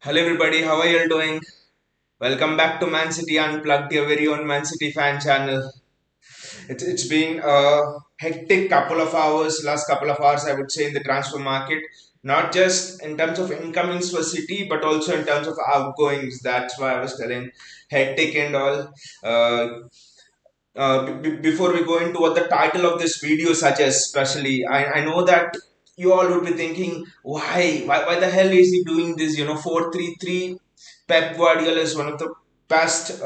Hello everybody, how are you all doing? Welcome back to Man City Unplugged, your very own Man City fan channel. It's been a hectic couple of hours, last couple of hours I would say in the transfer market. Not just in terms of incomings for City, but also in terms of outgoings. That's why I was telling hectic and all. Uh, Before we go into what the title of this video suggests, especially, I know that you all would be thinking, why the hell is he doing this? 4-3-3. Pep Guardiola is one of the best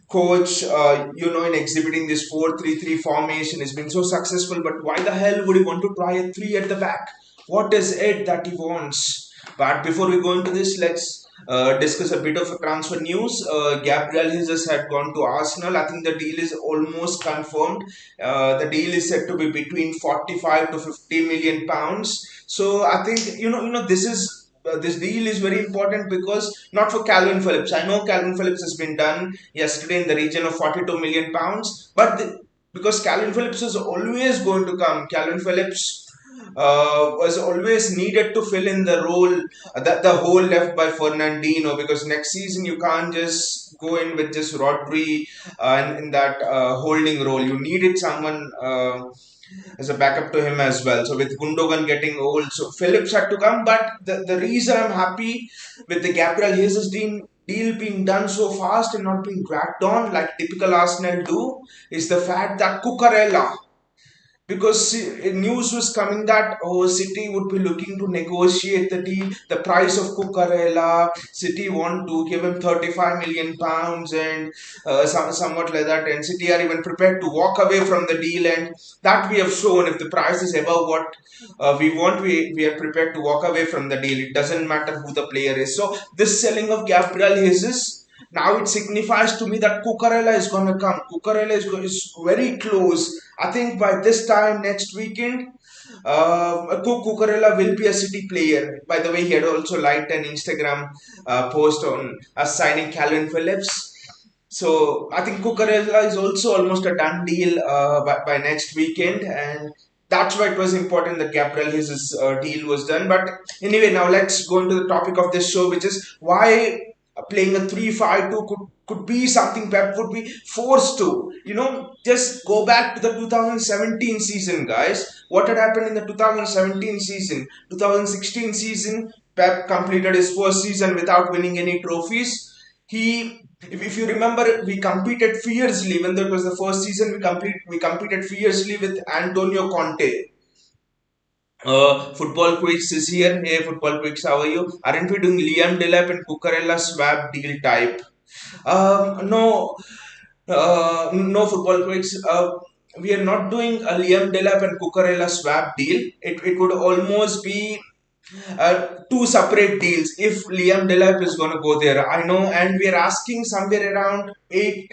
coach, in exhibiting this 4-3-3 formation. Has been so successful, but why the hell would he want to try a three at the back? What is it that he wants? But before we go into this, let's discuss a bit of transfer news. Gabriel Jesus had gone to Arsenal. I think the deal is almost confirmed. The deal is said to be between 45 to 50 million pounds. So I think this deal is very important because not for Kalvin Phillips. I know Kalvin Phillips has been done yesterday in the region of 42 million pounds, but because Kalvin Phillips is always going to come, Kalvin Phillips was always needed to fill in the role that the hole left by Fernandinho, because next season you can't just go in with just Rodri in that holding role. You needed someone as a backup to him as well. So with Gundogan getting old, so Phillips had to come. But the reason I'm happy with the Gabriel Jesus deal being done so fast and not being dragged on like typical Arsenal do is the fact that Cucurella, because news was coming that City would be looking to negotiate the deal, the price of Cucurella. City want to give him 35 million pounds and somewhat like that, and City are even prepared to walk away from the deal, and that we have shown. If the price is above what we want, we are prepared to walk away from the deal. It doesn't matter who the player is. So this selling of Gabriel Jesus, now it signifies to me that Cucurella is going to come. Cucurella is very close. I think by this time next weekend, Cucurella will be a City player. By the way, he had also liked an Instagram post on us signing Kalvin Phillips. So I think Cucurella is also almost a done deal by next weekend, and that's why it was important that Gabriel his deal was done. But anyway, now let's go into the topic of this show, which is why playing a 3-5-2 could be something Pep would be forced to. Just go back to the 2017 season, guys. What had happened in the 2017 season? 2016 season, Pep completed his first season without winning any trophies. If you remember, we competed fiercely. Even though it was the first season, we competed fiercely with Antonio Conte. Football Quiz is here. Hey, Football Quiz, how are you? Aren't we doing Liam Delap and Cucurella swap deal type? No, no, Football Quiz. We are not doing a Liam Delap and Cucurella swap deal. It would almost be two separate deals if Liam Delap is going to go there. I know, and we are asking somewhere around 8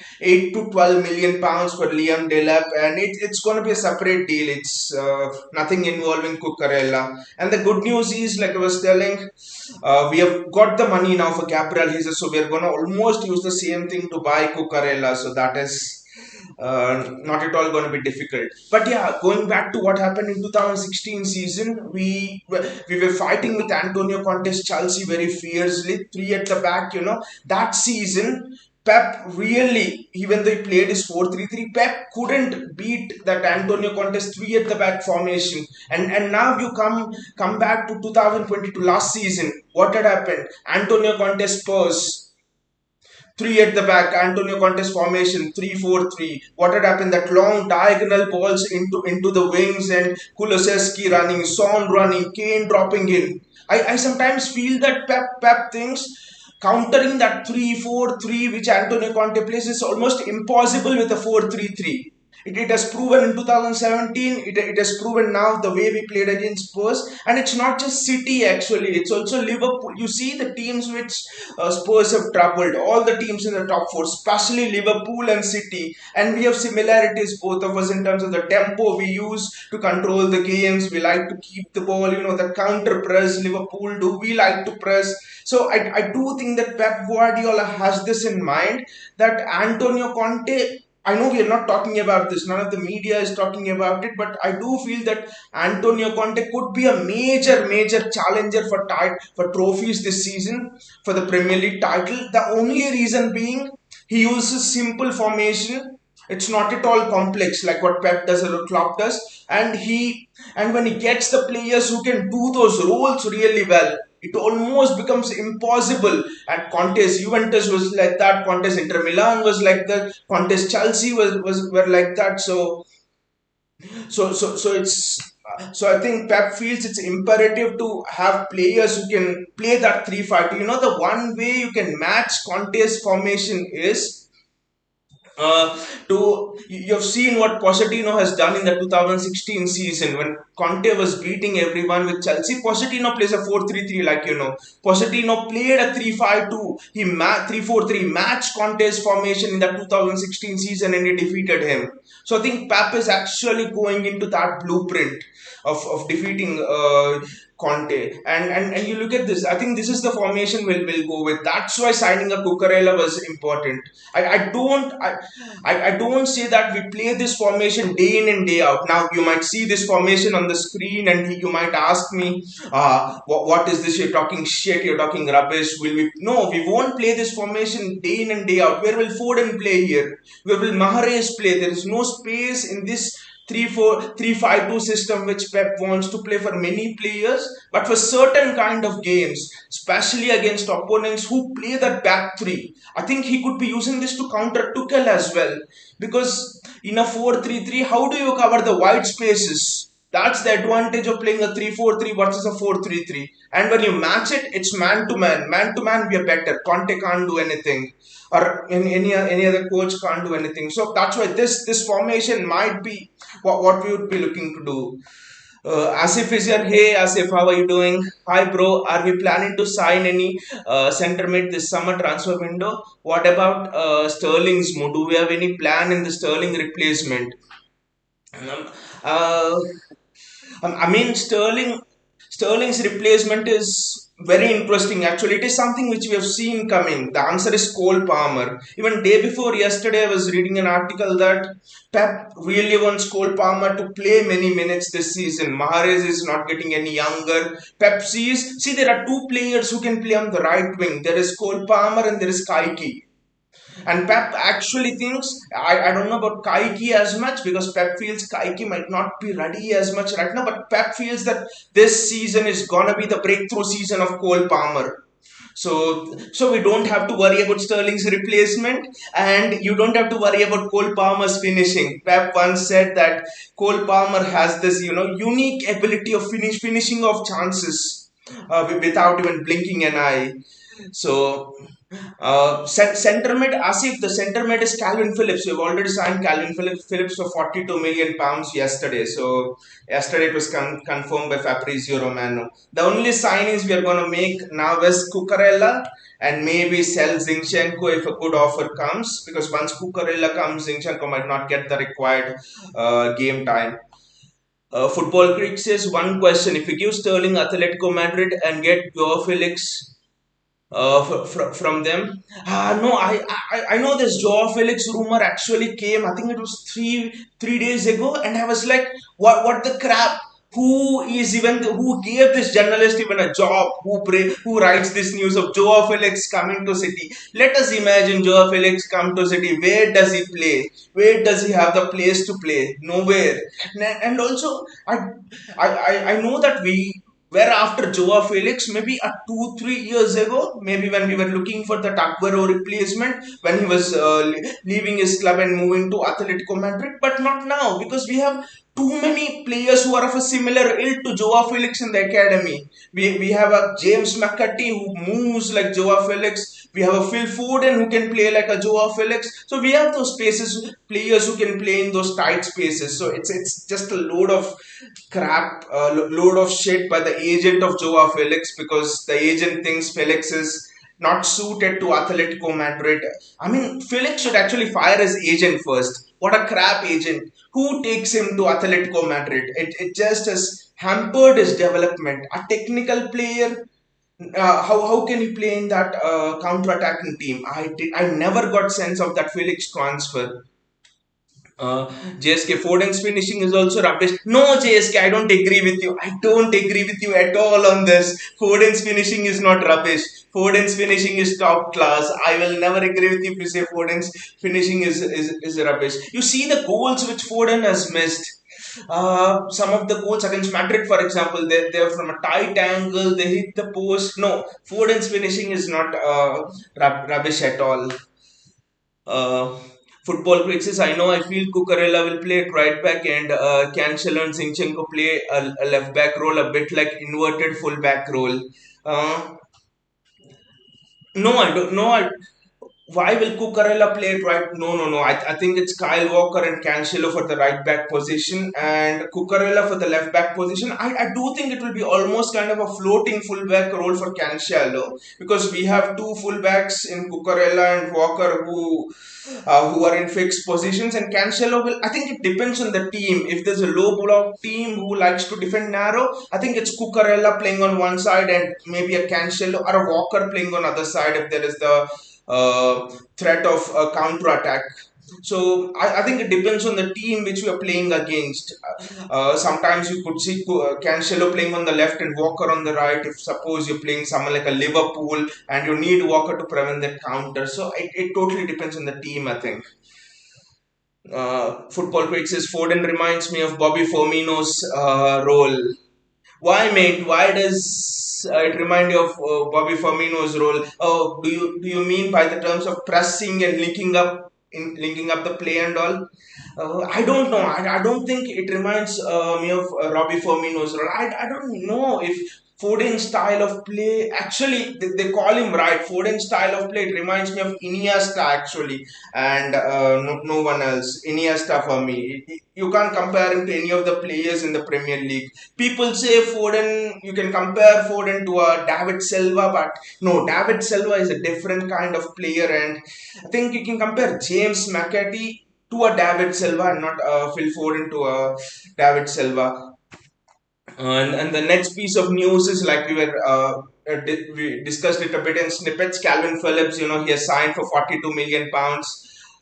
to 12 million pounds for Liam Delap, and it's going to be a separate deal. It's nothing involving Cucurella. And the good news is, like I was telling, we have got the money now for Gabriel Jesus, so we are going to almost use the same thing to buy Cucurella. So that is not at all going to be difficult. But yeah, going back to what happened in 2016 season, we were fighting with Antonio Conte's Chelsea very fiercely, three at the back. That season. Pep really, even though he played his 4-3-3, Pep couldn't beat that Antonio Conte's three at the back formation. And now you come back to 2022 last season. What had happened? Antonio Conte's Spurs, three at the back, Antonio Conte's formation, 3-4-3. What had happened? That long diagonal balls into the wings, and Kulusevski running, Son running, Kane dropping in. I sometimes feel that Pep thinks countering that 3-4-3 which Antonio Conte plays is almost impossible with a 4-3-3. It has proven in 2017, it has proven now the way we played against Spurs. And it's not just City actually, it's also Liverpool. You see the teams which Spurs have troubled, all the teams in the top four, especially Liverpool and City. And we have similarities, both of us, in terms of the tempo we use to control the games. We like to keep the ball, the counter press. Liverpool do, we like to press. So I do think that Pep Guardiola has this in mind, that Antonio Conte, I know we are not talking about this, none of the media is talking about it, but I do feel that Antonio Conte could be a major challenger for trophies this season, for the Premier League title. The only reason being he uses simple formation. It's not at all complex like what Pep does or Klopp does, and when he gets the players who can do those roles really well, it almost becomes impossible. And Conte's Juventus was like that. Conte's Inter Milan was like that. Conte's Chelsea was were like that. So I think Pep feels it's imperative to have players who can play that 3-5. You know, the one way you can match Conte's formation is you've seen what Pochettino has done in the 2016 season when Conte was beating everyone with Chelsea. Pochettino plays a 4-3-3, like you know. Pochettino played a 3-5-2. 3-4-3 matched Conte's formation in the 2016 season and he defeated him. So I think Pep is actually going into that blueprint of defeating Conte. And you look at this, I think this is the formation we'll go with. That's why signing a Cucurella was important. I don't say that we play this formation day in and day out. Now you might see this formation on the screen and you might ask me, what is this? You're talking shit. You're talking rubbish. Will we? No, we won't play this formation day in and day out. Where will Foden play here? Where will Mahrez play? There is no space in this 3-4-3-5-2 system which Pep wants to play for many players, but for certain kind of games, especially against opponents who play that back three. I think he could be using this to counter Tuchel as well, because in a 4-3-3, how do you cover the wide spaces? That's the advantage of playing a 3-4-3 versus a 4-3-3. And when you match it, it's man to man. Man to man, we are better. Conte can't do anything, or any other coach can't do anything. So that's why this formation might be what we would be looking to do. Asif is here. Hey Asif, how are you doing? Hi bro, are we planning to sign any center mid this summer transfer window? What about Sterling's move? Do we have any plan in the Sterling replacement? Um, uh, I mean, Sterling's replacement is very interesting. Actually, it is something which we have seen coming. The answer is Cole Palmer. Even day before yesterday, I was reading an article that Pep really wants Cole Palmer to play many minutes this season. Mahrez is not getting any younger. Pep see, there are two players who can play on the right wing. There is Cole Palmer and there is Kaiki. And Pep actually thinks, I don't know about Kaiki as much because Pep feels Kaiki might not be ready as much right now, but Pep feels that this season is gonna be the breakthrough season of Cole Palmer. So we don't have to worry about Sterling's replacement, and you don't have to worry about Cole Palmer's finishing. Pep once said that Cole Palmer has this, unique ability of finishing off chances without even blinking an eye. So, center mid, Asif, the center mid is Kalvin Phillips. We've already signed Kalvin Phillips for 42 million pounds yesterday. So, yesterday it was confirmed by Fabrizio Romano. The only signings we are going to make now is Cucurella and maybe sell Zinchenko if a good offer comes. Because once Cucurella comes, Zinchenko might not get the required game time. Football Creek says one question: if you give Sterling Atletico Madrid and get Joao Felix from them. No, I know this Joao Felix rumor actually came. I think it was three days ago, and I was like, what the crap? Who gave this journalist even a job? Who writes this news of Joao Felix coming to City? Let us imagine Joao Felix come to City. Where does he play? Where does he have the place to play? Nowhere. And also, I know that we where after Joao Felix, maybe 2-3 years ago, maybe when we were looking for the Aguero replacement, when he was leaving his club and moving to Atletico Madrid, but not now because we have too many players who are of a similar ilk to Joao Felix in the academy. We have a James McCarthy who moves like Joao Felix. We have a Phil Foden who can play like a Joao Felix. So we have those players who can play in those tight spaces. So it's just a load of crap, load of shit by the agent of Joao Felix because the agent thinks Felix is not suited to Atletico Madrid. I mean, Felix should actually fire his agent first. What a crap agent. Who takes him to Atletico Madrid? It just has hampered his development. A technical player, how can he play in that counter-attacking team? I never got sense of that Felix transfer. Uh, JSK Foden's finishing is also rubbish. No, JSK, I don't agree with you. I don't agree with you at all on this. Foden's finishing is not rubbish. Foden's finishing is top class. I will never agree with you if you say Foden's finishing is rubbish. You see the goals which Foden has missed. Some of the goals against Madrid, for example, they're from a tight angle, they hit the post. No, Foden's finishing is not rubbish at all. Uh, Football critics, I know I feel Cucurella will play at right back and Cancelo and Zinchenko play a left back role, a bit like inverted full back role. Uh, no, I don't. No, why will Cucurella play it right? No, no, no. I think it's Kyle Walker and Cancelo for the right back position and Cucurella for the left back position. I do think it will be almost kind of a floating fullback role for Cancelo because we have two fullbacks in Cucurella and Walker who are in fixed positions, and Cancelo will. I think it depends on the team. If there's a low block team who likes to defend narrow, I think it's Cucurella playing on one side and maybe a Cancelo or a Walker playing on other side if there is the threat of a counter attack. So I think it depends on the team which we are playing against. Sometimes you could see Cancelo playing on the left and Walker on the right. If suppose you're playing someone like a Liverpool and you need Walker to prevent that counter. So it totally depends on the team, I think. Football Quick says Foden reminds me of Bobby Firmino's role. Why, mate? Why does it remind you of Bobby Firmino's role? Oh, do you mean by the terms of pressing and linking up the play and all? I don't know. I don't think it reminds me of Robbie Firmino's role. I don't know if Foden's style of play actually they call him right. Foden's style of play it reminds me of Iniesta actually, and no one else. Iniesta for me. You can't compare him to any of the players in the Premier League. People say Foden, you can compare Foden to a David Silva, but no, David Silva is a different kind of player, and I think you can compare James McAtee to a David Silva and not Phil Foden to a David Silva. And the next piece of news is like we discussed it a bit in snippets. Calvin Phillips, he has signed for 42 million pounds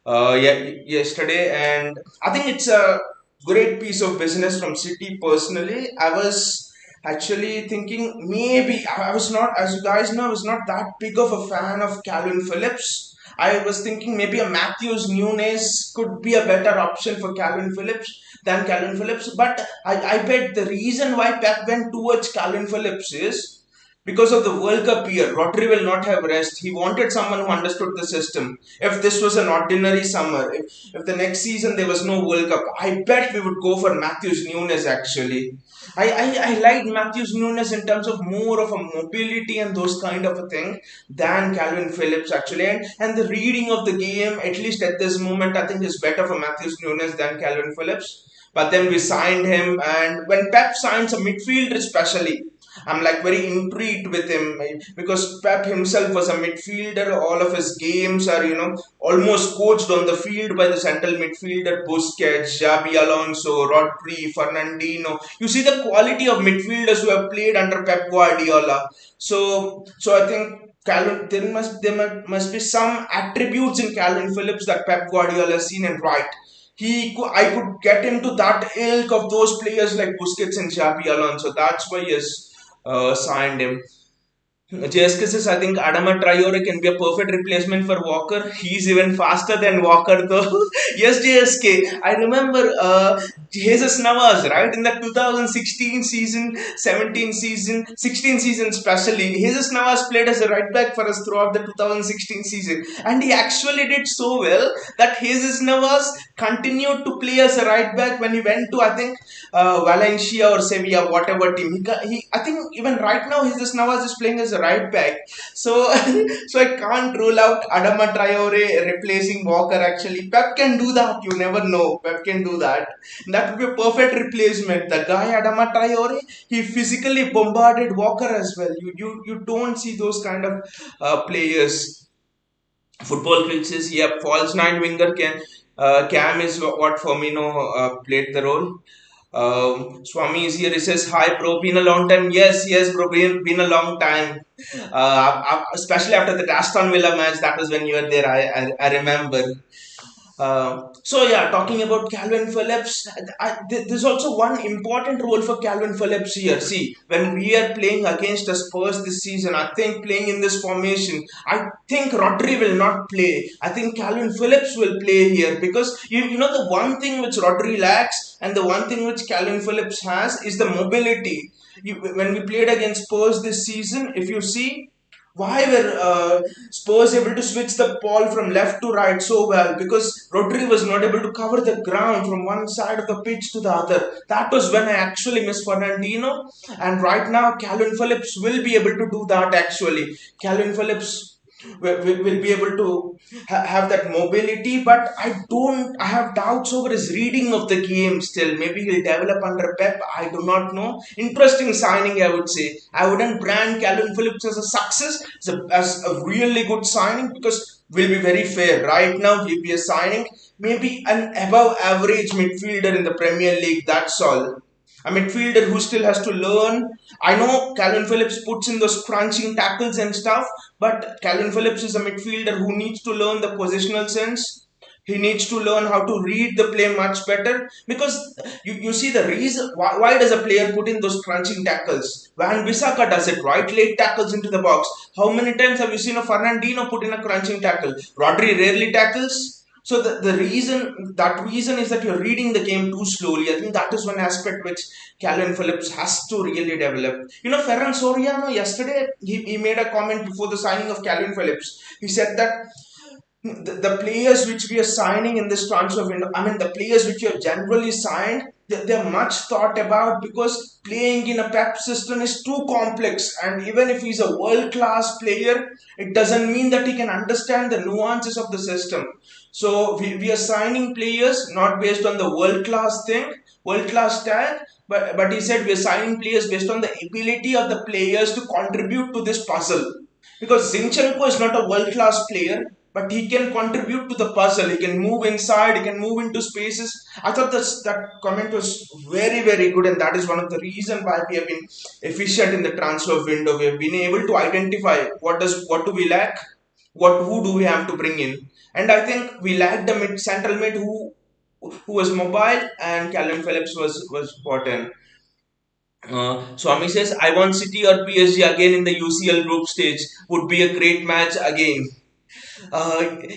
yesterday, and I think it's a great piece of business from City. Personally, I was actually thinking maybe I was not, as you guys know, I was not that big of a fan of Calvin Phillips. I was thinking maybe a Matthews Nunes could be a better option for Calvin Phillips than Calvin Phillips. But I bet the reason why Pep went towards Calvin Phillips is because of the World Cup year. Rodri will not have rest. He wanted someone who understood the system. If this was an ordinary summer, if the next season there was no World Cup, I bet we would go for Matthews Nunes actually. I liked Matthews Nunes in terms of more of a mobility and those kind of a thing than Calvin Phillips actually. And the reading of the game, at least at this moment, I think is better for Matthews Nunes than Calvin Phillips. But then we signed him, and when Pep signs a midfielder, especially, I'm like very intrigued with him because Pep himself was a midfielder. All of his games are, almost coached on the field by the central midfielder Busquets, Xabi Alonso, Rodri, Fernandinho. You see the quality of midfielders who have played under Pep Guardiola. So I think Calvin, there must be some attributes in Calvin Phillips that Pep Guardiola has seen and right. I could get into that ilk of those players like Busquets and Xabi Alonso. That's why he has signed him. JSK says, I think Adama Traore can be a perfect replacement for Walker. He's even faster than Walker, though. Yes, JSK. I remember Jesus Navas, right? In the 2016 season, 17 season, 16 season, especially. Jesus Navas played as a right back for us throughout the 2016 season. And he actually did so well that Jesus Navas continued to play as a right back when he went to, I think, Valencia or Sevilla, whatever team. I think even right now, Jesus Navas is playing as a right back. So, so I can't rule out Adama Traore replacing Walker. Actually, Pep can do that. You never know. Pep can do that. That would be a perfect replacement. The guy Adama Traore, he physically bombarded Walker as well. You don't see those kind of players. Football Critics says, yep, false nine winger can. Cam is what Firmino played the role. Swami is here. He says, "Hi, bro. Been a long time." Yes, yes, bro. Been a long time. Especially after the Aston Villa match. That was when you were there. I remember. So yeah, talking about Kalvin Phillips, there's also one important role for Kalvin Phillips here. See, when we are playing against the Spurs this season, I think playing in this formation, I think Rodri will not play. I think Kalvin Phillips will play here because you know the one thing which Rodri lacks and the one thing which Kalvin Phillips has is the mobility. When we played against Spurs this season, if you see why were Spurs able to switch the ball from left to right so well? Because Rodri was not able to cover the ground from one side of the pitch to the other. That was when I actually miss Fernandino. And right now, Calvin Phillips will be able to do that actually. Calvin Phillips will be able to have that mobility, but I have doubts over his reading of the game still. Maybe he'll develop under Pep. I do not know. Interesting signing, I would say. I wouldn't brand Calvin Phillips as a success, as a really good signing because we'll be very fair. Right now, he'll be a signing, maybe an above average midfielder in the Premier League. That's all. A midfielder who still has to learn. I know Calvin Phillips puts in those crunching tackles and stuff, but Calvin Phillips is a midfielder who needs to learn the positional sense. He needs to learn how to read the play much better because you see the reason why does a player put in those crunching tackles? Van Bissaka does it, right? Late tackles into the box. How many times have you seen a Fernandino put in a crunching tackle? Rodri rarely tackles. So the reason is that you're reading the game too slowly. I think that is one aspect which Calvin Phillips has to really develop. You know, Ferran Soriano yesterday he made a comment before the signing of Calvin Phillips. He said that the players which we are signing in this transfer window, I mean, the players which you have generally signed, they're much thought about because playing in a Pep system is too complex. And even if he's a world class player, it doesn't mean that he can understand the nuances of the system. So we are signing players not based on the world class thing, world class tag, but he said we are signing players based on the ability of the players to contribute to this puzzle. Because Zinchenko is not a world class player, but he can contribute to the puzzle. He can move inside, he can move into spaces. I thought that comment was very, very good, and that is one of the reasons why we have been efficient in the transfer window. We have been able to identify what do we lack, who do we have to bring in. And I think we lacked the central mid who was mobile, and Callum Phillips was important. Swami says, I want City or PSG again in the UCL group stage. Would be a great match again.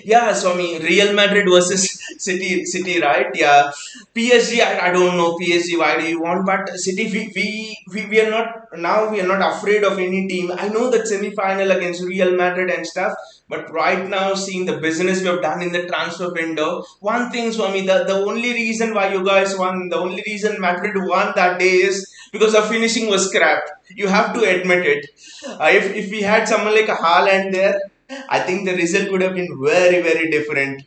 Yeah, Swami, Real Madrid versus City, right? Yeah, PSG. I don't know PSG. Why do you want? But City, we are not now. We are not afraid of any team. I know that semi-final against Real Madrid and stuff. But right now, seeing the business we have done in the transfer window, one thing, Swami, the only reason why you guys won, the only reason Madrid won that day is because the finishing was crap. You have to admit it. If we had someone like a Haaland there, I think the result would have been very, very different.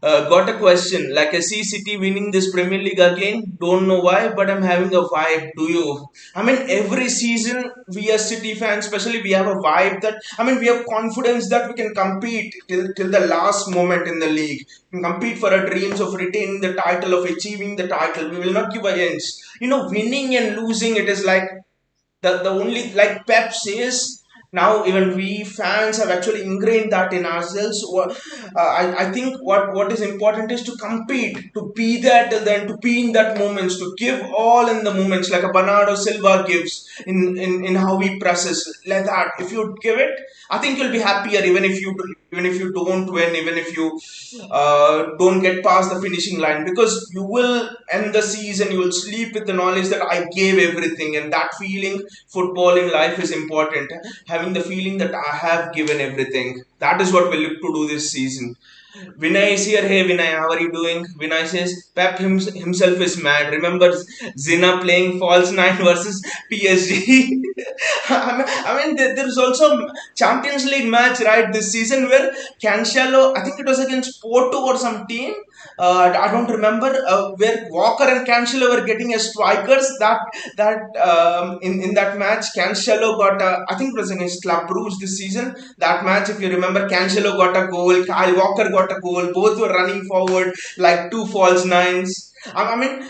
Got a question. Like I see City winning this Premier League again. Don't know why, but I'm having a vibe. Do you? I mean, every season we as City fans, especially, we have a vibe that I mean, we have confidence that we can compete till the last moment in the league. We can compete for our dreams of retaining the title, of achieving the title. We will not give a inch. You know, winning and losing, it is like the only like Pep says now even we fans have actually ingrained that in ourselves. I think what is important is to compete, to be there till then, to be in that moments, to give all in the moments like a Bernardo Silva gives in how he presses like that. If you give it, I think you'll be happier even if you don't win, even if you don't get past the finishing line, because you will end the season, you will sleep with the knowledge that I gave everything, and that feeling, footballing life is important. Having the feeling that I have given everything. That is what we look to do this season. Vinay is here. Hey Vinay, how are you doing? Vinay says Pep himself is mad. Remember Zina playing false nine versus PSG? I mean, there is also a Champions League match right this season where Cancelo, I think it was against Porto or some team. I don't remember where Walker and Cancelo were getting as strikers. That in that match, Cancelo got I think it was against Club Brugge this season. That match, if you remember, Cancelo got a goal, Kyle Walker got a goal. Both were running forward like two false nines. I mean,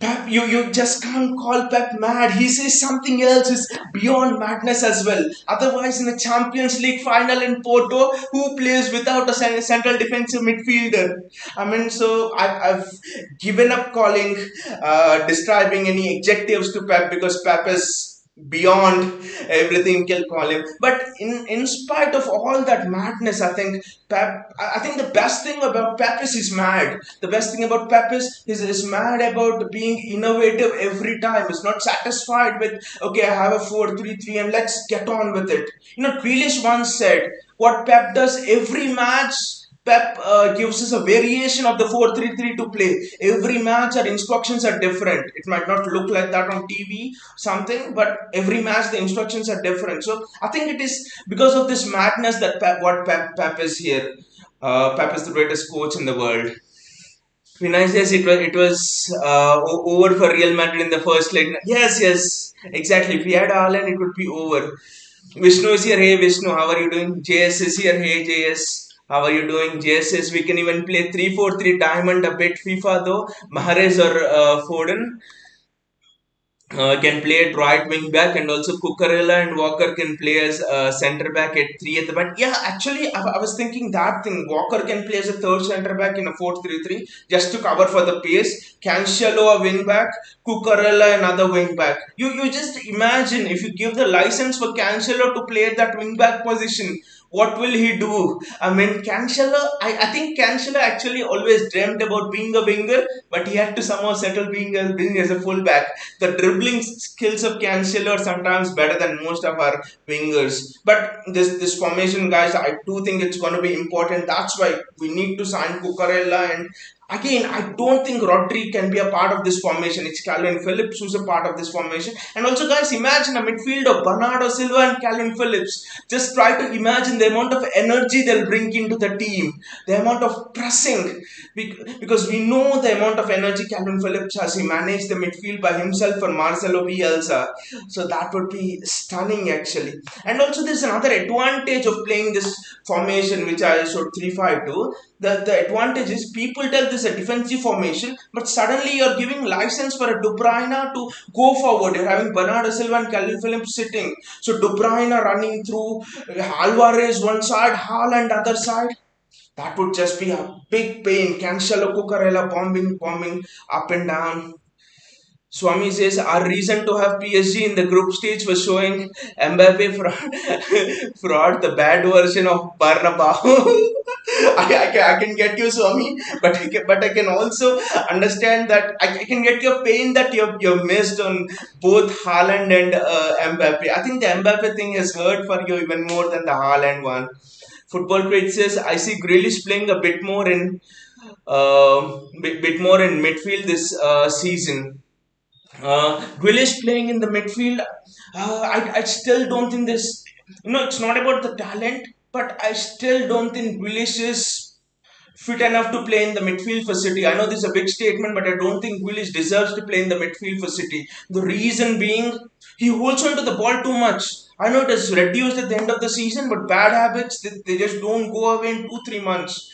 Pep, you just can't call Pep mad. He says something else is beyond madness as well. Otherwise, in the Champions League final in Porto, who plays without a central defensive midfielder? I mean, so I've given up calling, describing any adjectives to Pep because Pep is beyond everything you can call him. But in spite of all that madness, I think I think the best thing about Pep is he's mad. The best thing about Pep is he's mad about being innovative every time. He's not satisfied with okay, I have a 4-3-3 and let's get on with it. Grealish once said what Pep does every match. Pep gives us a variation of the 4-3-3 to play. Every match our instructions are different. It might not look like that on TV, something, but every match the instructions are different. So I think it is because of this madness that Pep is here. Pep is the greatest coach in the world. Vinicius, it was over for Real Madrid in the first leg. Yes, yes, exactly. If we had Haaland, it would be over. Vishnu is here. Hey, Vishnu, how are you doing? JS is here. Hey, JS. How are you doing? JS says we can even play 3-4-3 diamond a bit FIFA though. Mahrez or Foden can play at right wing back, and also Cucurella and Walker can play as centre back at 3 at the back. Yeah, actually, I was thinking that thing. Walker can play as a third centre back in a 4-3-3 just to cover for the pace. Cancelo a wing back, Cucurella another wing back. You just imagine if you give the license for Cancelo to play at that wing back position, what will he do? I mean, I think Cancelo actually always dreamt about being a winger, but he had to somehow settle being as a fullback. The dribbling skills of Cancelo are sometimes better than most of our wingers. But this formation, guys, I do think it's going to be important. That's why we need to sign Cucurella. And again, I don't think Rodri can be a part of this formation. It's Kalvin Phillips who's a part of this formation. And also, guys, imagine a midfield of Bernardo Silva and Kalvin Phillips. Just try to imagine the amount of energy they'll bring into the team, the amount of pressing. Because we know the amount of energy Kalvin Phillips has. He managed the midfield by himself for Marcelo Bielsa. So that would be stunning, actually. And also, there's another advantage of playing this formation, which I showed 3-5-2. The advantage is people tell this a defensive formation, but suddenly you're giving license for a De Bruyne to go forward. You're having Bernardo Silva and Calvin Phillips sitting. So De Bruyne running through, Alvarez one side, Haaland other side. That would just be a big pain. Cancelo, Cucurella bombing up and down. Swami says our reason to have PSG in the group stage was showing Mbappe fraud, the bad version of Barnabao. I can get you, Swami, but I can also understand that I can get your pain that you've missed on both Haaland and Mbappe. I think the Mbappe thing has hurt for you even more than the Haaland one. Football Crate says I see Grealish playing a bit more in bit more in midfield this season. Grealish playing in the midfield, I still don't think this. It's not about the talent, but I still don't think Grealish is fit enough to play in the midfield for City. I know this is a big statement, but I don't think Grealish deserves to play in the midfield for City. The reason being, he holds on to the ball too much. I know it has reduced at the end of the season, but bad habits, they just don't go away in 2-3 months.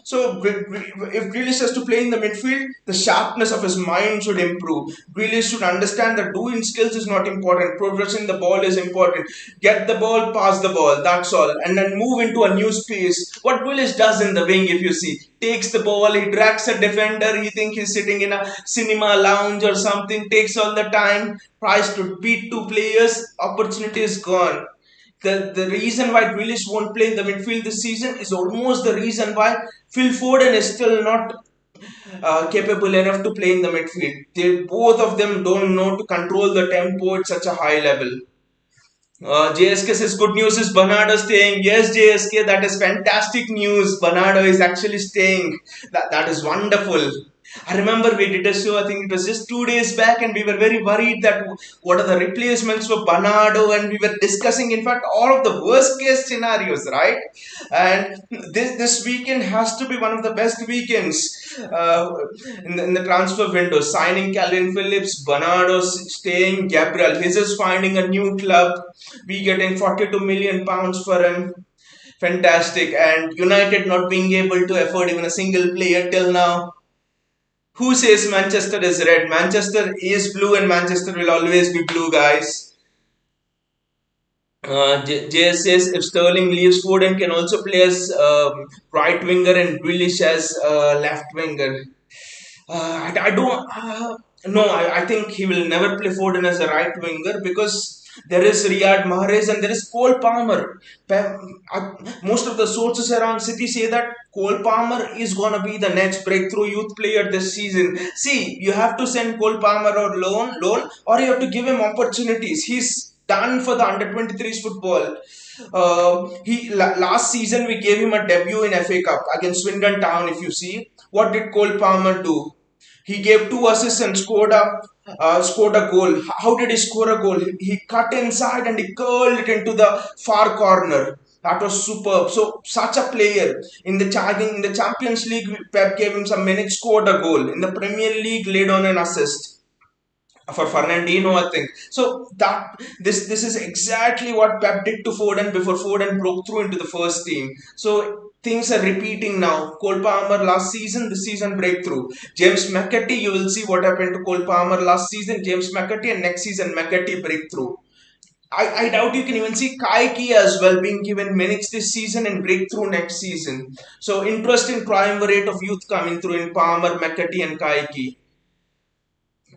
So if Grealish has to play in the midfield, the sharpness of his mind should improve. Grealish should understand that doing skills is not important. Progressing the ball is important. Get the ball, pass the ball. That's all, and then move into a new space. What Grealish does in the wing, if you see, takes the ball, he drags a defender. He thinks he's sitting in a cinema lounge or something. Takes all the time, tries to beat two players. Opportunity is gone. The reason why Grealish won't play in the midfield this season is almost the reason why Phil Foden is still not capable enough to play in the midfield. Both of them don't know to control the tempo at such a high level. JSK says good news is Bernardo staying. Yes, JSK, that is fantastic news. Bernardo is actually staying. That is wonderful. I remember we did a show, I think it was just 2 days back, and we were very worried that what are the replacements for Bernardo, and we were discussing, in fact, all of the worst case scenarios, right? And this weekend has to be one of the best weekends in the transfer window. Signing Kalvin Phillips, Bernardo staying, Gabriel Jesus finding a new club, we getting 42 million pounds for him. Fantastic. And United not being able to afford even a single player till now. Who says Manchester is red? Manchester is blue and Manchester will always be blue, guys. JS says if Sterling leaves, Foden can also play as right winger and Grealish as left winger. I don't. No, I think he will never play Foden as a right winger because there is Riyad Mahrez and there is Cole Palmer. Most of the sources around City say that Cole Palmer is gonna be the next breakthrough youth player this season. See, you have to send Cole Palmer on loan, or you have to give him opportunities. He's done for the under 23s football. Last season we gave him a debut in FA Cup against Swindon Town. If you see, what did Cole Palmer do? He gave two assists and scored a goal. How did he score a goal? He cut inside and he curled it into the far corner. That was superb. So such a player in the Champions League, Pep gave him some minutes, scored a goal. In the Premier League, laid on an assist for Fernandinho, I think. So that this is exactly what Pep did to Foden before Foden broke through into the first team. So things are repeating now. Cole Palmer last season, this season breakthrough. James McAtee, you will see what happened to Cole Palmer last season. James McAtee and next season McAtee breakthrough. I doubt you can even see Kaiki as well being given minutes this season and breakthrough next season. So interesting triumvirate of youth coming through in Palmer, McAtee and Kaiki.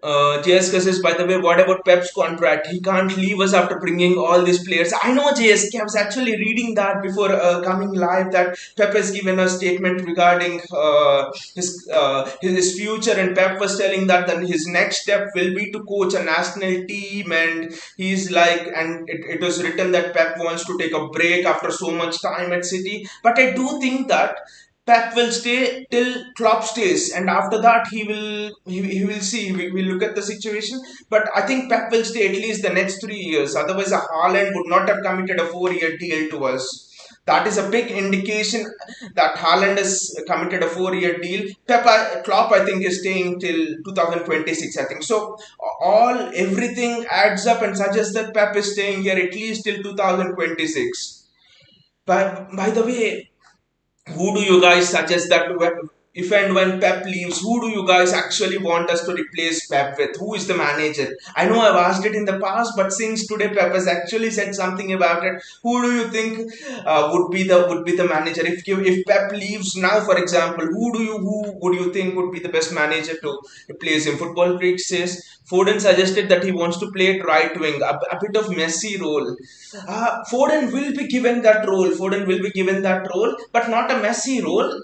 JSK says, by the way, what about Pep's contract? He can't leave us after bringing all these players. I know, JSK. I was actually reading that before coming live that Pep has given a statement regarding his future, and Pep was telling that then his next step will be to coach a national team, and he's like, and it was written that Pep wants to take a break after so much time at City. But I do think that Pep will stay till Klopp stays, and after that he will see. He will look at the situation. But I think Pep will stay at least the next 3 years. Otherwise, a Haaland would not have committed a 4-year deal to us. That is a big indication that Haaland has committed a 4-year deal. Klopp, I think, is staying till 2026. I think so. All everything adds up and suggests that Pep is staying here at least till 2026. By the way, who do you guys suggest that if and when Pep leaves, who do you guys actually want us to replace Pep with? Who is the manager? I know I've asked it in the past, but since today Pep has actually said something about it, who do you think would be the manager? If Pep leaves now, for example, who would you think would be the best manager to replace him? Football Freak says Foden suggested that he wants to play at right wing, a bit of messy role. Foden will be given that role. Foden will be given that role, but not a messy role.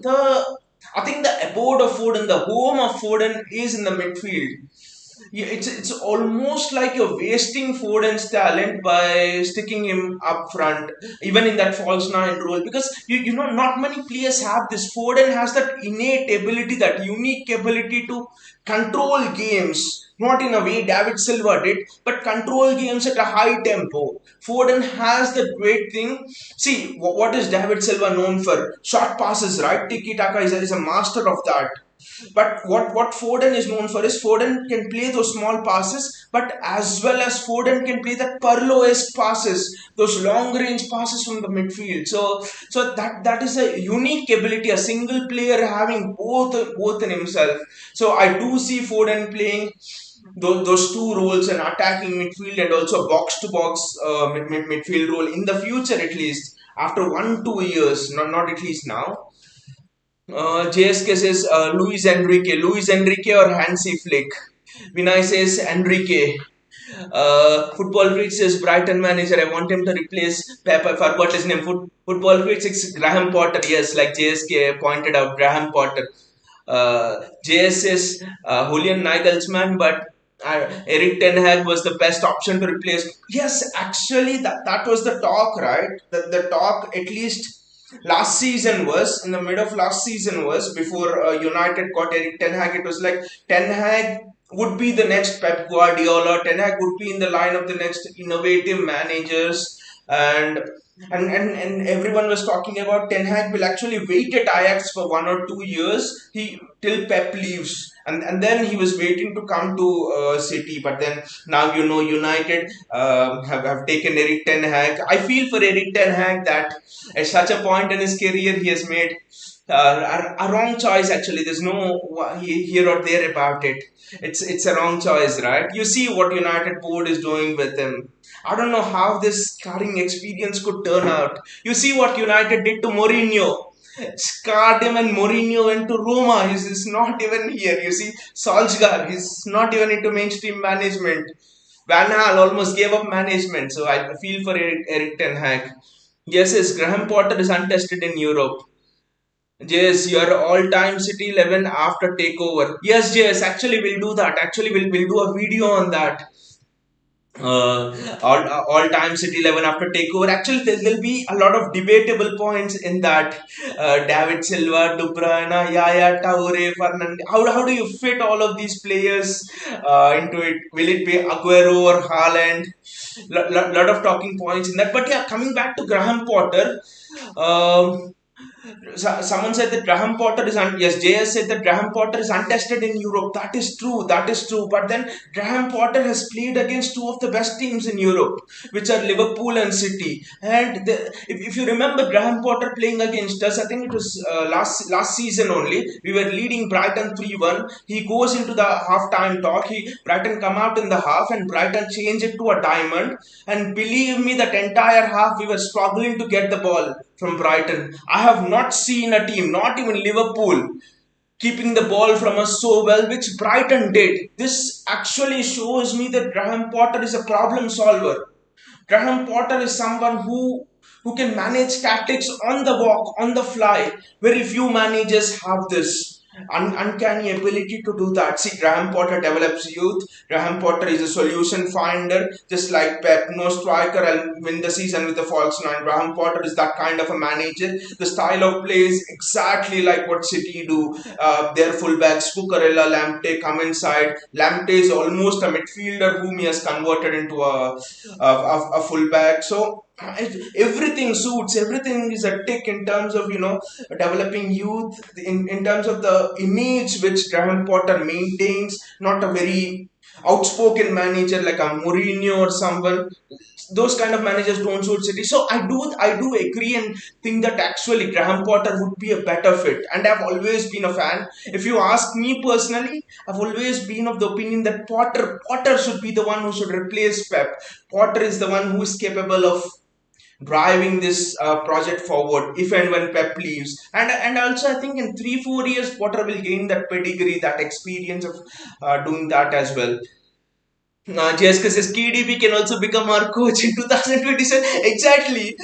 I think the abode of Foden, the home of Foden, is in the midfield. Yeah, it's almost like you're wasting Foden's talent by sticking him up front, even in that false nine role. Because you know, not many players have this. Foden has that innate ability, that unique ability to control games. Not in a way David Silva did, but control games at a high tempo. Foden has that great thing. See, what is David Silva known for? Short passes, right? Tiki Taka is a master of that. But what Foden is known for is Foden can play those small passes, but as well as Foden can play that Pirlo-esque passes, those long range passes from the midfield. So that is a unique ability, a single player having both in himself. So I do see Foden playing those two roles, an attacking midfield and also box to box midfield role in the future, at least after 1-2 years, not at least now. JSK says Luis Enrique or Hansi Flick. Vinay says Enrique. Football Freak says Brighton manager. I want him to replace Pep. I forgot his name. Football Freak says Graham Potter. Yes, like JSK pointed out, Graham Potter. JS says Julian Nagelsmann, but Eric Ten Hag was the best option to replace. Yes, actually, that was the talk, right? The talk, at least last season, was in the mid of last season, was before United got Eric Ten Hag. It was like Ten Hag would be the next Pep Guardiola. Ten Hag would be in the line of the next innovative managers, and and everyone was talking about Ten Hag will actually wait at Ajax for 1 or 2 years. He till Pep leaves, and then he was waiting to come to City. But then now United have taken Eric Ten Hag. I feel for Eric Ten Hag that at such a point in his career he has made a wrong choice actually. There's no here or there about it. It's a wrong choice, right? You see what United board is doing with him. I don't know how this scarring experience could turn out. You see what United did to Mourinho. Scarred him, and Mourinho went to Roma. He's not even here. You see, Solskjaer, he's not even into mainstream management. Van Gaal almost gave up management. So I feel for Eric Ten Hag. Yes, Graham Potter is untested in Europe. Yes, your all-time City 11 after takeover. Yes, actually we'll do that. Actually we'll do a video on that. All-time City 11 after takeover. Actually there'll be a lot of debatable points in that. David Silva, De Bruyne, Yaya Toure, Fernandes. How do you fit all of these players into it? Will it be Aguero or Haaland? Lot of talking points in that. But yeah, coming back to Graham Potter. Um, Someone said that Graham Potter is yes, JS said that Graham Potter is untested in Europe. That is true. That is true. But then Graham Potter has played against two of the best teams in Europe, which are Liverpool and City. And if you remember Graham Potter playing against us, I think it was last season only. We were leading Brighton 3-1. He goes into the half-time talk. Brighton come out in the half, and Brighton change it to a diamond. And believe me, that entire half we were struggling to get the ball from Brighton. I have not seen a team, not even Liverpool, keeping the ball from us so well, which Brighton did. This actually shows me that Graham Potter is a problem solver. Graham Potter is someone who can manage tactics on the walk, on the fly. Very few managers have this uncanny ability to do that. See, Graham Potter develops youth. Graham Potter is a solution finder, just like Pep. No striker will win the season with a false nine. Graham Potter is that kind of a manager. The style of play is exactly like what City do. Their fullbacks, Cucurella, Lamptey come inside. Lamptey is almost a midfielder whom he has converted into a fullback. So everything suits, everything is a tick in terms of developing youth, in terms of the image which Graham Potter maintains. Not a very outspoken manager like a Mourinho or someone. Those kind of managers don't suit City. So I do agree and think that actually Graham Potter would be a better fit, and I've always been a fan. If you ask me personally, I've always been of the opinion that Potter should be the one who should replace Pep. Potter is the one who is capable of driving this project forward if and when Pep leaves. And also I think in 3-4 years Potter will gain that pedigree, that experience of doing that as well. Jessica says KDB can also become our coach in 2027. Exactly.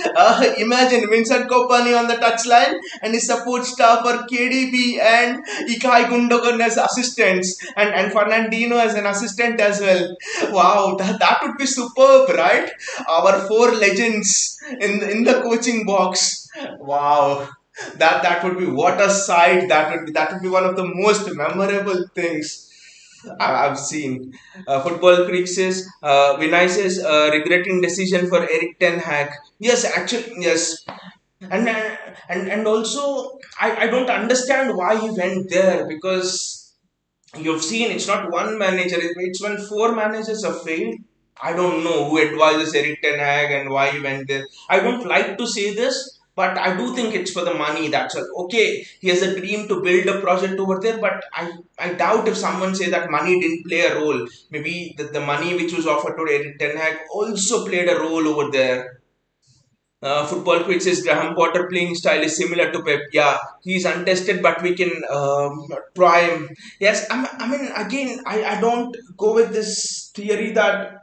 Imagine Vincent Kompany on the touchline and his support staff are KDB and Ikai Gundogan as assistants, and Fernandino as an assistant as well. Wow, that would be superb, right? Our four legends in the coaching box. Wow. That would be, what a sight. That would be one of the most memorable things I've seen. Football Creek says, Vinay says, regretting decision for Eric Ten Hag. Yes, actually, yes. And also, I don't understand why he went there, because you've seen it's not one manager, it's when four managers have failed. I don't know who advises Eric Ten Hag and why he went there. I don't like to say this, but I do think it's for the money. That's all. Okay, he has a dream to build a project over there, but I doubt if someone say that money didn't play a role. Maybe the money which was offered to Eric Ten Hag also played a role over there. Football Quiz says Graham Potter playing style is similar to Pep. Yeah, he's untested, but we can try him. Yes, I mean, again, I don't go with this theory that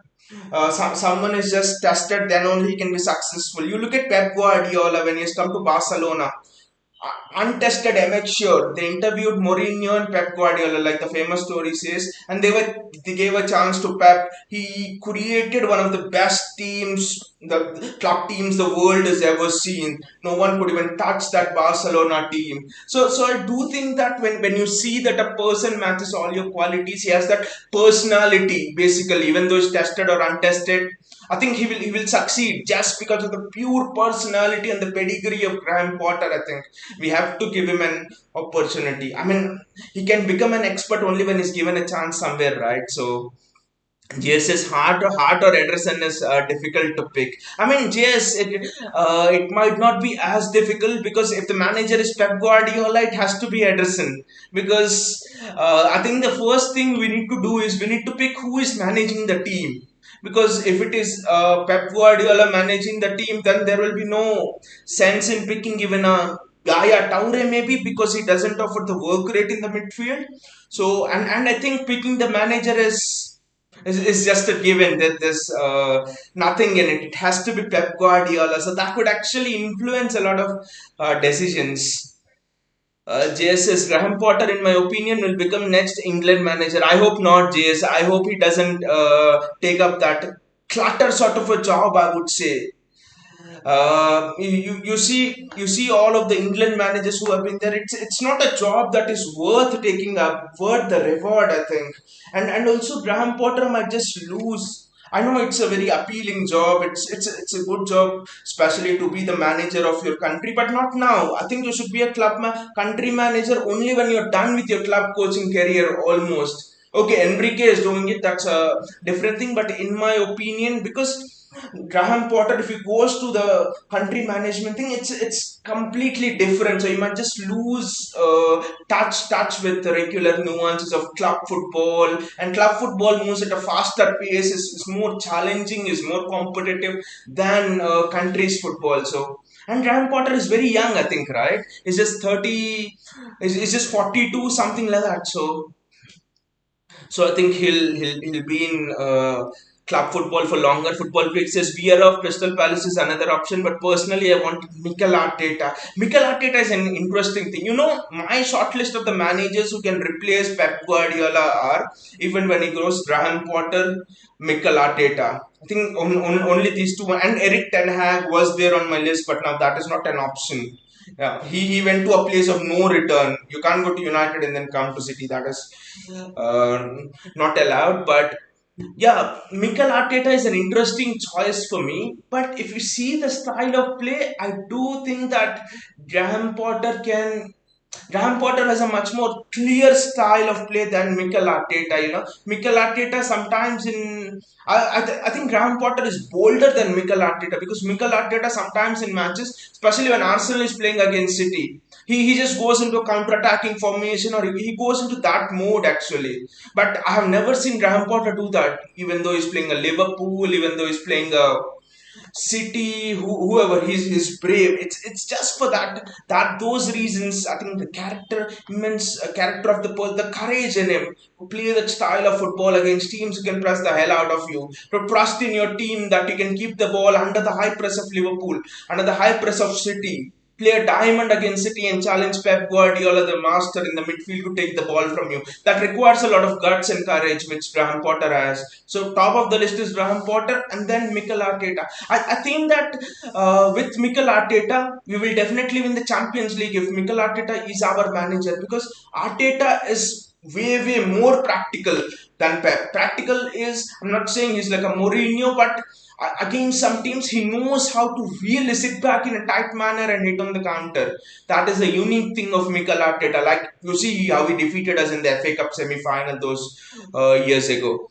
someone is just tested, then only he can be successful. You look at Pep Guardiola when he's come to Barcelona, untested amateur. They interviewed Mourinho and Pep Guardiola, like the famous story says, and they gave a chance to Pep. He created one of the best teams, the club teams the world has ever seen. No one could even touch that Barcelona team. So I do think that when you see that a person matches all your qualities, he has that personality basically, even though he's tested or untested. I think he will succeed just because of the pure personality and the pedigree of Graham Potter. I think we have to give him an opportunity. I mean, he can become an expert only when he's given a chance somewhere, right? So JS is Hart or Ederson is difficult to pick. I mean, JS, it might not be as difficult because if the manager is Pep Guardiola, it has to be Ederson. Because I think the first thing we need to do is we need to pick who is managing the team. Because if it is Pep Guardiola managing the team, then there will be no sense in picking even a Gaya Toure maybe because he doesn't offer the work rate in the midfield. So and I think picking the manager is just a given that there's nothing in it. It has to be Pep Guardiola. So that could actually influence a lot of decisions. JS Graham Potter, in my opinion, will become next England manager. I hope not, JS. I hope he doesn't take up that clutter sort of a job, I would say. You see all of the England managers who have been there. It's not a job that is worth taking up, worth the reward. I think, and also Graham Potter might just lose. I know it's a very appealing job. It's a good job, especially to be the manager of your country. But not now. I think you should be a country manager only when you're done with your club coaching career almost. Okay, Enrique is doing it. That's a different thing. But in my opinion, because Graham Potter, if he goes to the country management thing, it's completely different. So you might just lose touch with the regular nuances of club football. And club football moves at a faster pace, is more challenging, is more competitive than country's football. So and Graham Potter is very young, I think, right? He's just 30, he's just 42, something like that. So I think he'll be in club football for longer. Football picks says Vieira of Crystal Palace is another option, but personally I want Mikel Arteta. Mikel Arteta is an interesting thing. You know, my shortlist of the managers who can replace Pep Guardiola are even when he grows Graham Potter, Mikel Arteta. I think only these two, and Eric Ten Hag was there on my list, but now that is not an option. Yeah, he went to a place of no return. You can't go to United and then come to City. That is uh, not allowed. But yeah, Mikel Arteta is an interesting choice for me. But if you see the style of play, I do think that Graham Potter can. Graham Potter has a much more clear style of play than Mikel Arteta. You know, Mikel Arteta sometimes I think Graham Potter is bolder than Mikel Arteta because Mikel Arteta sometimes in matches, especially when Arsenal is playing against City, he just goes into a counter-attacking formation or he goes into that mode actually. But I have never seen Graham Potter do that, even though he's playing a Liverpool, even though he's playing a City, whoever he's brave. It's just for that those reasons. I think the character, immense character of the courage in him to play that style of football against teams who can press the hell out of you. To trust in your team that you can keep the ball under the high press of Liverpool, under the high press of City. Play a diamond against City and challenge Pep Guardiola, the master in the midfield, to take the ball from you. That requires a lot of guts and courage, which Graham Potter has. So top of the list is Graham Potter and then Mikel Arteta. I think that with Mikel Arteta, we will definitely win the Champions League if Mikel Arteta is our manager because Arteta is way more practical than Pep. Practical is, I'm not saying he's like a Mourinho, but against some teams he knows how to really sit back in a tight manner and hit on the counter. That is a unique thing of Mikel Arteta. Like you see how he defeated us in the FA Cup semi-final those years ago.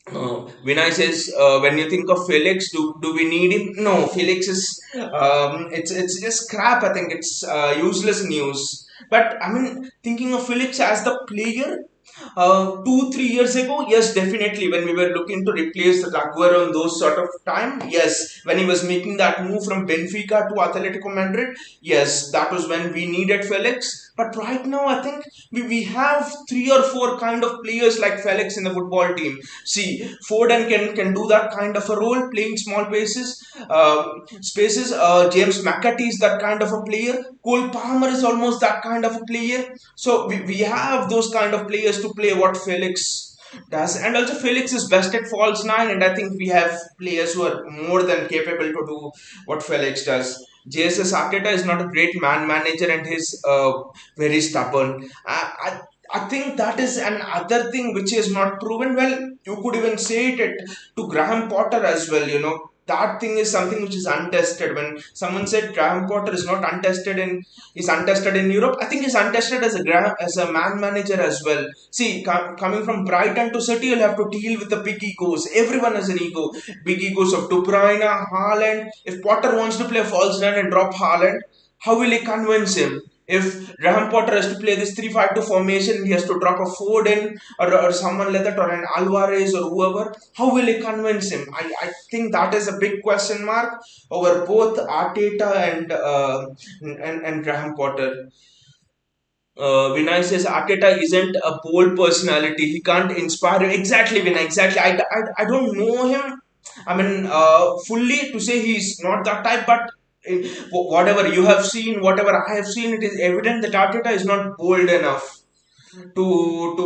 Vinay says, when you think of Felix, do we need him? No, Felix is it's just crap. I think it's useless news. But I mean, thinking of Felix as the player, 2 3 years ago, yes, definitely. When we were looking to replace the Aguero in those sort of time, yes. When he was making that move from Benfica to Atletico Madrid, yes, that was when we needed Felix. But right now, I think we have three or four kind of players like Felix in the football team. See, Foden can do that kind of a role, playing small spaces. James McAtee is that kind of a player. Cole Palmer is almost that kind of a player. So we have those kind of players to play what Felix does. And also Felix is best at false nine, and I think we have players who are more than capable to do what Felix does. JSS Arteta is not a great man manager and he's very stubborn. I think that is another thing which is not proven. Well, you could even say it to Graham Potter as well, you know. that thing is something which is untested. When someone said Graham Potter is not untested in is untested in Europe, I think he's untested as as a man manager as well. See, coming from Brighton to City, you'll have to deal with the big egos. Everyone has an ego. Big egos of De Bruyne, Haaland. If Potter wants to play a false nine and drop Haaland, how will he convince him? If Graham Potter has to play this 3-5-2 formation, he has to drop a Foden or someone like that, or an Alvarez or whoever, how will he convince him? I think that is a big question mark over both Arteta and Graham Potter. Vinay says Arteta isn't a bold personality. He can't inspire you. Exactly, Vinay. Exactly. I don't know him. I mean, fully to say he's not that type, but whatever you have seen, whatever I have seen, it is evident that Arteta is not bold enough to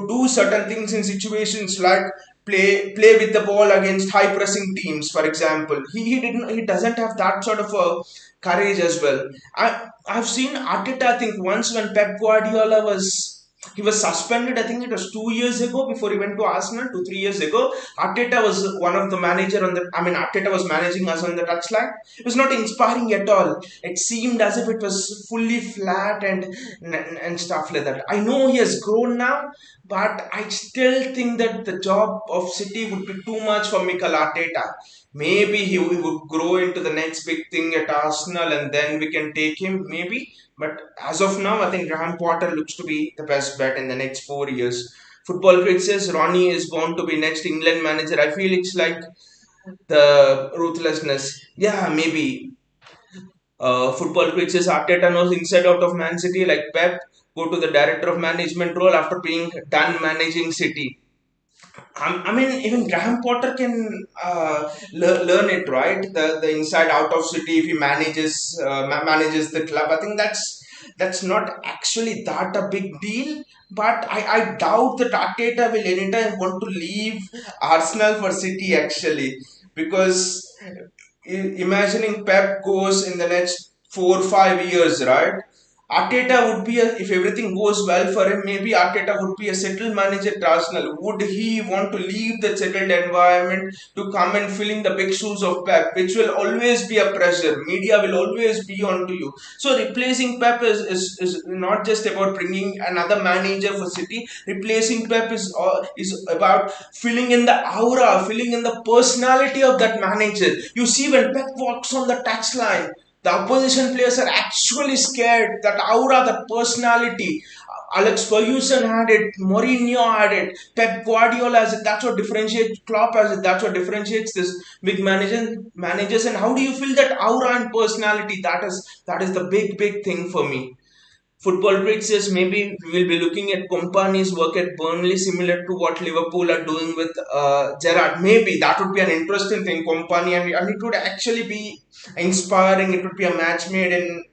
do certain things in situations like play with the ball against high pressing teams, for example. He doesn't have that sort of a courage as well. I've seen Arteta, I think, once when Pep Guardiola was suspended. I think it was 2 years ago before he went to Arsenal. 2 3 years ago, Arteta was one of the manager on the. I mean, Arteta was managing us on the touchline. It was not inspiring at all. It seemed as if it was fully flat and stuff like that. I know he has grown now, but I still think that the job of City would be too much for Mikel Arteta. Maybe he would grow into the next big thing at Arsenal and then we can take him, maybe. But as of now, I think Graham Potter looks to be the best bet in the next 4 years. Football Critic says Ronnie is going to be next England manager. I feel it's like the ruthlessness. Yeah, maybe. Football Critic says Arteta knows inside out of Man City like Pep. Go to the director of management role after being done managing City. I mean, even Graham Potter can learn it, right? The inside out of City if he manages the club. I think that's not actually that a big deal. But I doubt that Arteta will anytime want to leave Arsenal for City actually, because imagining Pep goes in the next 4 5 years, right? Arteta would be if everything goes well for him, maybe Arteta would be a settled manager at Arsenal. Would he want to leave the settled environment to come and fill in the big shoes of Pep, which will always be a pressure? Media will always be onto you. So replacing Pep is not just about bringing another manager for City. Replacing Pep is about filling in the aura, filling in the personality of that manager. You see when Pep walks on the touchline, the opposition players are actually scared. That aura, that personality. Alex Ferguson had it, Mourinho had it, Pep Guardiola has it. That's what differentiates Klopp has it. That's what differentiates this big managers. And how do you feel that aura and personality? That is the big thing for me. Football Critic says maybe we will be looking at Company's work at Burnley, similar to what Liverpool are doing with Gerrard. Maybe that would be an interesting thing, Company, and it would actually be inspiring. It would be a match made in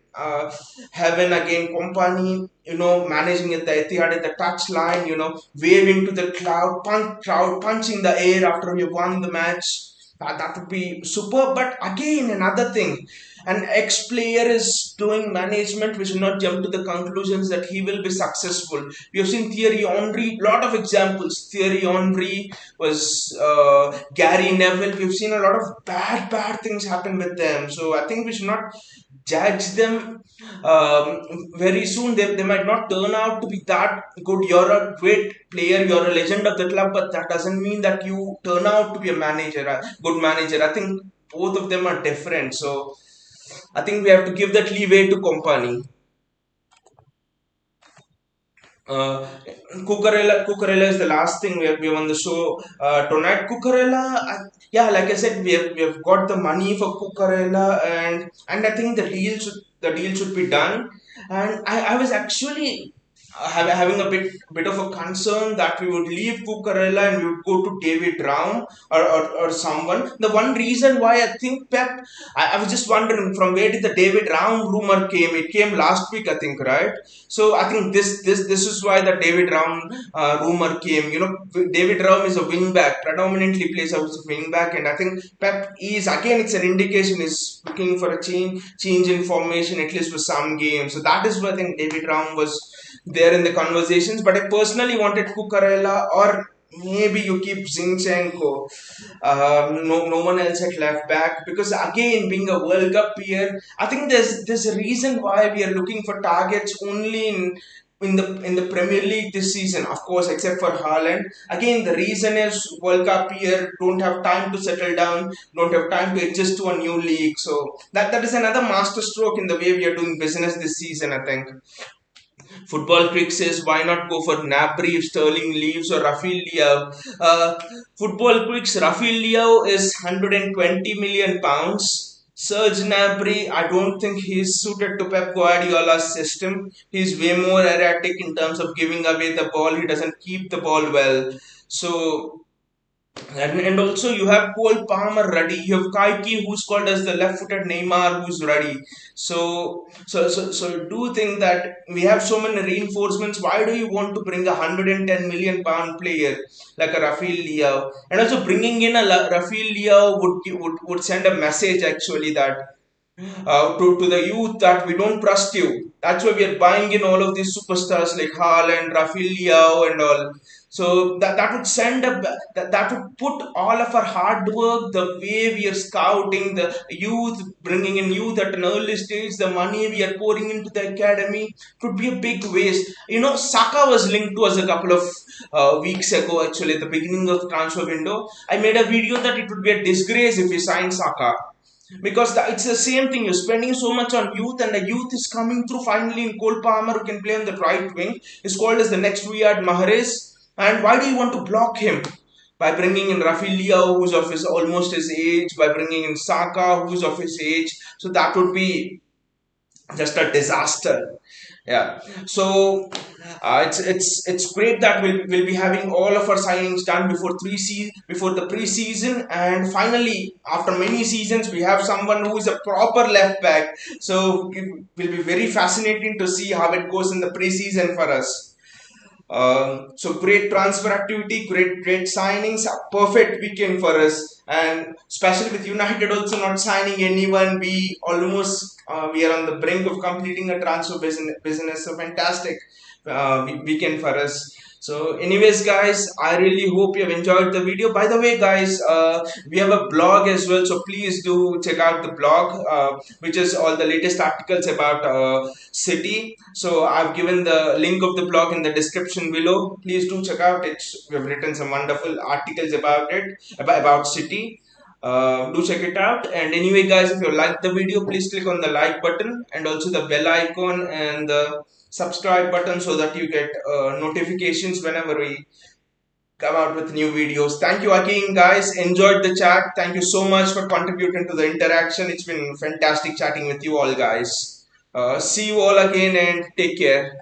heaven again. Company, managing at the Etihad at the touch line, waving to the crowd punching the air after we won the match. That would be super. But again, another thing, an ex-player is doing management. We should not jump to the conclusions that he will be successful. We have seen Thierry Henry, lot of examples. Thierry Henry was Gary Neville. We've seen a lot of bad things happen with them. So I think we should not judge them very soon. They might not turn out to be that good. You're a great player, you're a legend of the club, but that doesn't mean that you turn out to be a good manager. I think both of them are different. So I think we have to give that leeway to Company. Uh, Cucurella is the last thing we have on the show tonight. Cucurella, yeah, like I said, we have got the money for Cucurella, and I think the deal should be done. And I was actually having a bit of a concern that we would leave Cucurella and we would go to David Raum or someone. The one reason why I think Pep, I was just wondering from where did the David Raum rumor came? It came last week, I think, right? So I think this is why the David Raum rumor came. David Raum is a wing back, predominantly plays as a wing back, and I think Pep is again. It's an indication is looking for a change in formation at least for some games. So that is why I think David Raum was there in the conversations. But I personally wanted Cucurella or maybe you keep Zinchenko. No one else at left back, because again, being a World Cup year, I think there's a reason why we are looking for targets only in the Premier League this season. Of course, except for Haaland. Again, the reason is World Cup year, don't have time to settle down, don't have time to adjust to a new league. So that is another master stroke in the way we are doing business this season, I think. Football Quick says, why not go for Gnabry if Sterling leaves, or Rafael Leao? Football Quick's Rafael Leao is 120 million pounds. Serge Gnabry, I don't think he's suited to Pep Guardiola's system. He's way more erratic in terms of giving away the ball. He doesn't keep the ball well. So and also you have Cole Palmer ready. You have Kaiki, who's called as the left-footed Neymar, who's ready. So do you think that we have so many reinforcements? Why do you want to bring a 110 million pound player like a Rafael Leao? And also bringing in a Rafael Leao would send a message actually that to the youth that we don't trust you. That's why we are buying in all of these superstars like Haaland, Rafinha, and all. So that would send a that would put all of our hard work, the way we are scouting the youth, bringing in youth at an early stage, the money we are pouring into the academy, could be a big waste. Saka was linked to us a couple of weeks ago. Actually, at the beginning of the transfer window, I made a video that it would be a disgrace if we sign Saka, because it's the same thing. You're spending so much on youth, and the youth is coming through finally in Cole Palmer, who can play on the right wing. Is called as the next Riyad Mahrez. And why do you want to block him? By bringing in Rafinha, who's of his almost his age, by bringing in Saka, who's of his age. So that would be just a disaster. Yeah. So it's great that we'll be having all of our signings done before the preseason, and finally after many seasons we have someone who is a proper left back. So it will be very fascinating to see how it goes in the preseason for us. So great transfer activity, great signings, a perfect weekend for us, and especially with United also not signing anyone, we are on the brink of completing a transfer business. So fantastic weekend for us. So anyways guys, I really hope you have enjoyed the video. By the way guys, we have a blog as well, so please do check out the blog, which is all the latest articles about City. So I've given the link of the blog in the description below. Please do check out it. We've written some wonderful articles about it, about City. Do check it out. And anyway guys, if you like the video, please click on the like button and also the bell icon and the subscribe button, so that you get notifications whenever we come out with new videos. Thank you again guys, enjoyed the chat. Thank you so much for contributing to the interaction. It's been fantastic chatting with you all guys. See you all again, and take care.